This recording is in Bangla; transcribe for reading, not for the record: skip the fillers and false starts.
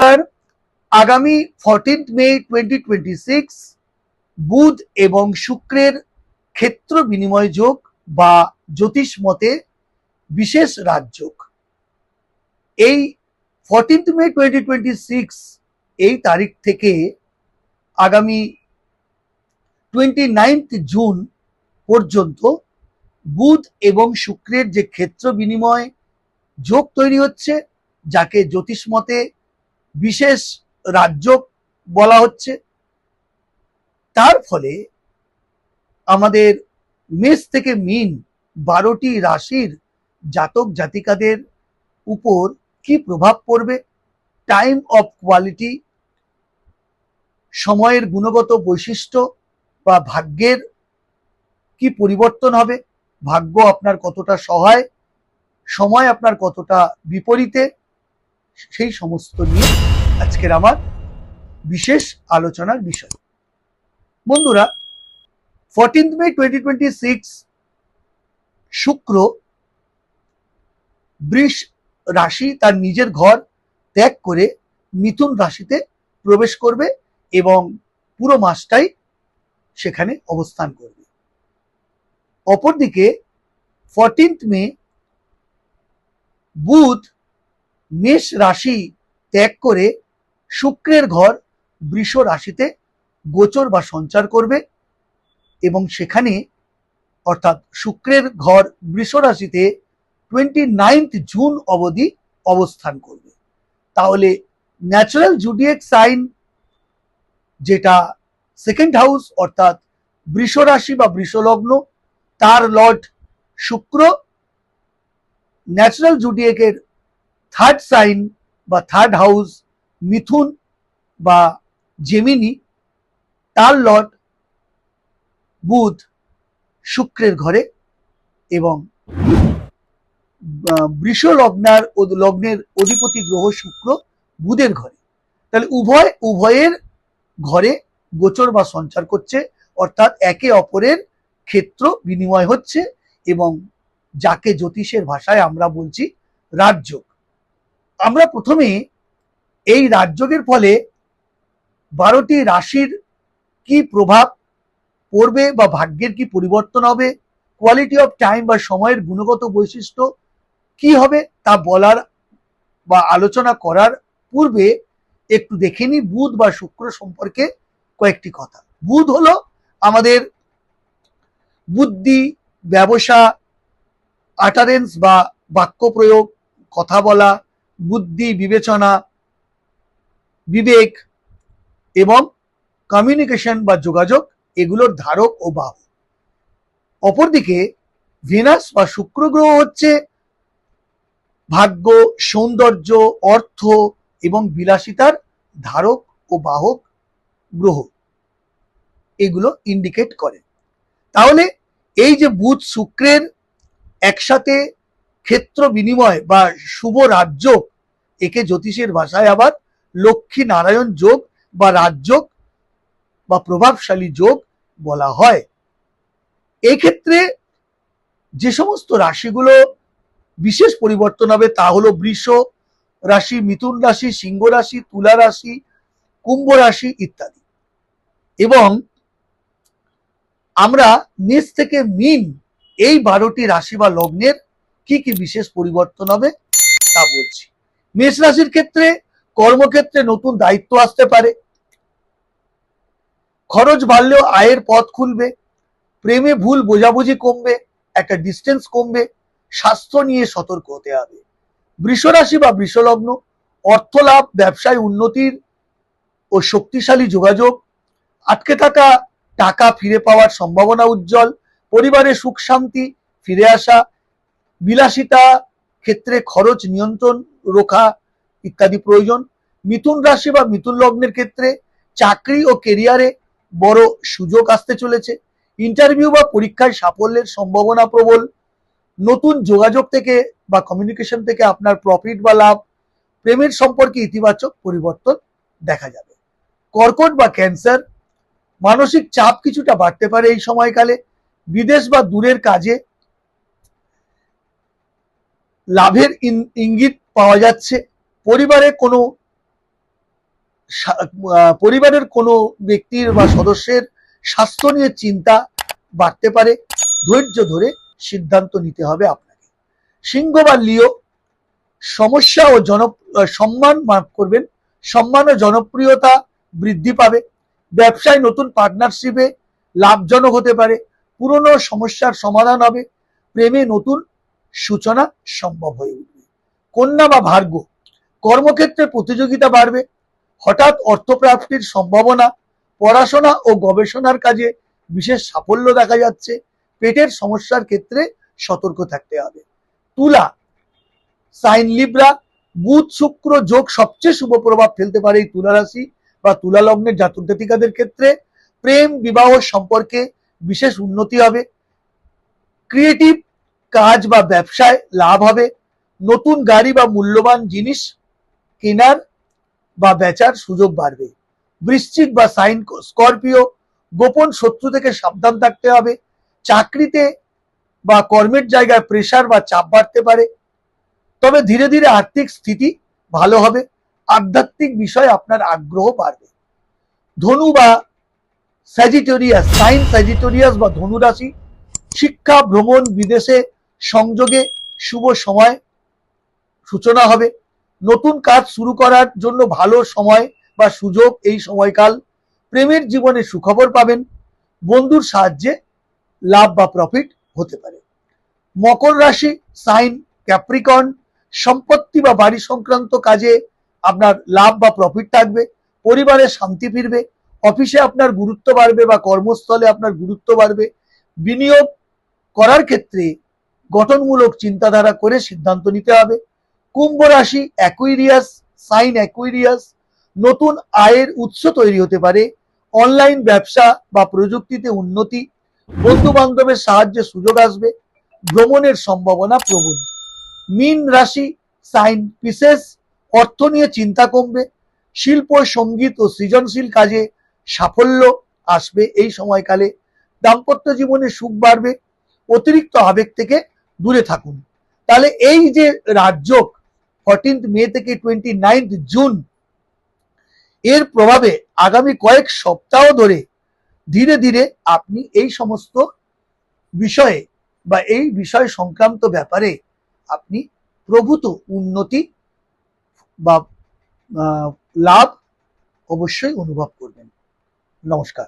নমস্কার। আগামী 14 মে 2026 বুধ এবং শুক্রের ক্ষেত্র বিনিময় যোগ বা জ্যোতিষ মতে বিশেষ রাজযোগ। এই 14 মে 2026 এই তারিখ থেকে আগামী 29 জুন পর্যন্ত বুধ এবং শুক্রের যে ক্ষেত্র বিনিময় যোগ তৈরি হচ্ছে, যাকে জ্যোতিষ মতে বিশেষ রাজযোগ বলা হচ্ছে, তার ফলে আমাদের মেষ থেকে মীন 12টি রাশির জাতক জাতিকাদের উপর কি প্রভাব পড়বে, টাইম অফ কোয়ালিটি, সময়ের গুণগত বৈশিষ্ট্য বা ভাগ্যের কি পরিবর্তন হবে, ভাগ্য আপনার কতটা সহায়, সময় আপনার কতটা বিপরীতে, সেই সমস্ত নিয়ে আজকের আমার বিশেষ আলোচনার বিষয়। বন্ধুরা, 14 মে 2026 শুক্র বৃষ রাশি তার নিজের ঘর ত্যাগ করে মিথুন রাশিতে প্রবেশ করবে এবং পুরো মাসটাই সেখানে অবস্থান করবে। অপরদিকে 14 মে বুধ মেষ রাশি ত্যাগ করে শুক্রের ঘর বৃষ রাশিতে গোচর বা সঞ্চার করবে এবং সেখানে অর্থাৎ শুক্রের ঘর বৃষ রাশিতে 29 জুন অবধি অবস্থান করবে। তাহলে ন্যাচারাল জুডিয়েক সাইন, যেটা সেকেন্ড হাউস অর্থাৎ বৃষ রাশি বা বৃষ লগ্ন, তার লর্ড শুক্র ন্যাচারাল জুডিয়েকের থার্ড সাইন বা থার্ড হাউস মিথুন বা জেমিনি, তার লর্ড বুধ শুক্রের ঘরে এবং বৃষ লগ্নের অধিপতি গ্রহ শুক্র বুধের ঘরে। তাহলে উভয়ের ঘরে গোচর বা সঞ্চার করছে, অর্থাৎ একে অপরের ক্ষেত্র বিনিময় হচ্ছে এবং যাকে জ্যোতিষের ভাষায় আমরা বলছি রাজযোগ। আমরা প্রথমে এই রাজযোগের ফলে 12টি রাশির কি প্রভাব পড়বে বা ভাগ্যের কি পরিবর্তন হবে, কোয়ালিটি অফ টাইম বা সময়ের গুণগত বৈশিষ্ট্য কি হবে তা বলার বা আলোচনা করার পূর্বে একটু দেখে নিই বুধ বা শুক্র সম্পর্কে কয়েকটি কথা। বুধ হলো আমাদের বুদ্ধি, ব্যবসা, আটারেন্স বা বাক্য প্রয়োগ, কথা বলা, বুদ্ধি, বিবেচনা, বিবেক এবং কমিউনিকেশন বা যোগাযোগ, এগুলোর ধারক ও বাহক। অপরদিকে ভেনাস বা শুক্র গ্রহ হচ্ছে ভাগ্য, সৌন্দর্য, অর্থ এবং বিলাসিতার ধারক ও বাহক গ্রহ, এগুলো ইন্ডিকেট করে। তাহলে এই যে বুধ শুক্রের একসাথে ক্ষেত্র বিনিময় বা শুভ রাজযোগ, একে জ্যোতিষের ভাষায় আবার লক্ষ্মী নারায়ণ যোগ বা রাজযোগ বা প্রভাবশালী যোগ বলা হয়। এই ক্ষেত্রে যে সমস্ত রাশিগুলো বিশেষ পরিবর্তন হবে তা হলো বৃষ রাশি, মিথুন রাশি, সিংহ রাশি, তুলা রাশি, কুম্ভ রাশি ইত্যাদি। এবং আমরা মেষ থেকে মীন এই 12টি রাশি বা লগ্নের কি কি বিশেষ পরিবর্তন হবে তা বলছি। মেষ রাশির ক্ষেত্রে কর্মক্ষেত্রে নতুন দায়িত্ব আসতে পারে, খরচ বাড়লেও আয়ের পথ খুলবে, প্রেমে ভুল বোঝাবুঝি কমবে, একটা ডিস্টেন্স কমবে, স্বাস্থ্য নিয়ে সতর্ক হতে হবে। বৃষ রাশি বা বৃষ লগ্ন, অর্থ লাভ, ব্যবসায় উন্নতির ও শক্তিশালী যোগাযোগ, আটকে থাকা টাকা ফিরে পাওয়ার সম্ভাবনা উজ্জ্বল, পরিবারে সুখ শান্তি ফিরে আসা, বিলাসিতা ক্ষেত্রে খরচ নিয়ন্ত্রণ রক্ষা ইত্যাদি প্রয়োজন। মিথুন রাশি বা মিথুন লগ্নের ক্ষেত্রে চাকরি ও কেরিয়ারে বড় সুযোগ আসতে চলেছে, ইন্টারভিউ বা পরীক্ষায় সাফল্যের সম্ভাবনা প্রবল, নতুন যোগাযোগ থেকে বা কমিউনিকেশন থেকে আপনার প্রফিট বা লাভ, প্রেমের সম্পর্কে ইতিবাচক পরিবর্তন দেখা যাবে। কর্কট বা ক্যান্সার, মানসিক চাপ কিছুটা বাড়তে পারে এই সময়কালে, বিদেশ বা দূরের কাজে লাভের ইঙ্গিত পাওয়া যাচ্ছে, পরিবারে কোনো পরিবারের কোনো ব্যক্তির বা সদস্যের স্বাস্থ্য নিয়ে চিন্তা বাড়তে পারে। ধৈর্য ধরে সিদ্ধান্ত নিতে হবে আপনাকে। সিংহ বা লিও, সমস্যা ও সম্মান ও জনপ্রিয়তা বৃদ্ধি পাবে। ব্যবসায় নতুন পার্টনারশিপে লাভজনক হতে পারে। পুরনো সমস্যার সমাধান হবে। প্রেমে নতুন সূচনা সম্ভব হয়ে উঠবে। কন্যা বা ভাগ্য, কর্মক্ষেত্রে প্রতিযোগিতা বাড়বে। হঠাৎ অর্থপ্রাপ্তির সম্ভাবনা। পড়াশোনা ও গবেষণার কাজে বিশেষ সাফল্য দেখা যাচ্ছে। পেটের সমস্যার ক্ষেত্রে সতর্ক থাকতে হবে। তুলা, সাইন লিব্রা, বুধ শুক্র যোগ সবচেয়ে শুভ প্রভাব ফেলতে পারে এই তুলা রাশি বা তুলা লগ্নের জাতক জাতিকাদের ক্ষেত্রে। প্রেম বিবাহ সম্পর্কে বিশেষ উন্নতি হবে। ক্রিয়েটিভ কাজ বা ব্যবসায় লাভ হবে। নতুন গাড়ি বা মূল্যবান জিনিস কেনার বা বেচার সুযোগ বাড়বে। বৃশ্চিক বা সাইন স্করপিও, গোপন শত্রু থেকে সাবধান থাকতে হবে। চাকরিতে বা কর্মের জায়গায় প্রেসার বা চাপ বাড়তে পারে, তবে ধীরে ধীরে আর্থিক স্থিতি ভালো হবে। আধ্যাত্মিক বিষয়ে আপনার আগ্রহ বাড়বে। ধনু বা স্যাজিটেরিয়াস, সাইন স্যাজিটেরিয়াস বা ধনু রাশি, শিক্ষা ভ্রমণ বিদেশে সংযোগে শুভ সময় সূচনা হবে। নতুন কাজ শুরু করার জন্য ভালো সময় বা সুযোগ এই সময়কাল। প্রেমের জীবনে সুখবর পাবেন। বন্ধুর সাহায্যে লাভ বা প্রফিট হতে পারে। মকর রাশি, সাইন ক্যাপ্রিকর্ন, সম্পত্তি বা বাড়ি সংক্রান্ত কাজে আপনার লাভ বা প্রফিট থাকবে। পরিবারে শান্তি ফিরবে। অফিসে আপনার গুরুত্ব বাড়বে বা কর্মস্থলে আপনার গুরুত্ব বাড়বে। বিনিয়োগ করার ক্ষেত্রে গঠনমূলক চিন্তাধারা করে সিদ্ধান্ত নিতে হবে। কুম্ভ রাশি, অ্যাকুইরিয়াস, সাইন অ্যাকুইরিয়াস, নতুন আয়ের উৎস তৈরি হতে পারে। অনলাইন ব্যবসা বা প্রযুক্তিতে উন্নতি। বন্ধু বান্ধবের সাহায্যে সুযোগ আসবে। ভ্রমণের সম্ভাবনা প্রবল। মীন রাশি, সাইন পিসেস, অর্থ নিয়ে চিন্তা কমবে। শিল্প সঙ্গীত ও সৃজনশীল কাজে সাফল্য আসবে এই সময়কালে। দাম্পত্য জীবনে সুখ বাড়বে। অতিরিক্ত আবেগ থেকে দূরে থাকুন। তাহলে এই যে রাজযোগ 14 মে থেকে 29 জুন, এর প্রভাবে আগামী কয়েক সপ্তাহ ধরে ধীরে ধীরে আপনি এই সমস্ত বিষয়ে বা এই বিষয় সংক্রান্ত ব্যাপারে আপনি প্রভূত উন্নতি বা লাভ অবশ্যই অনুভব করবেন। নমস্কার।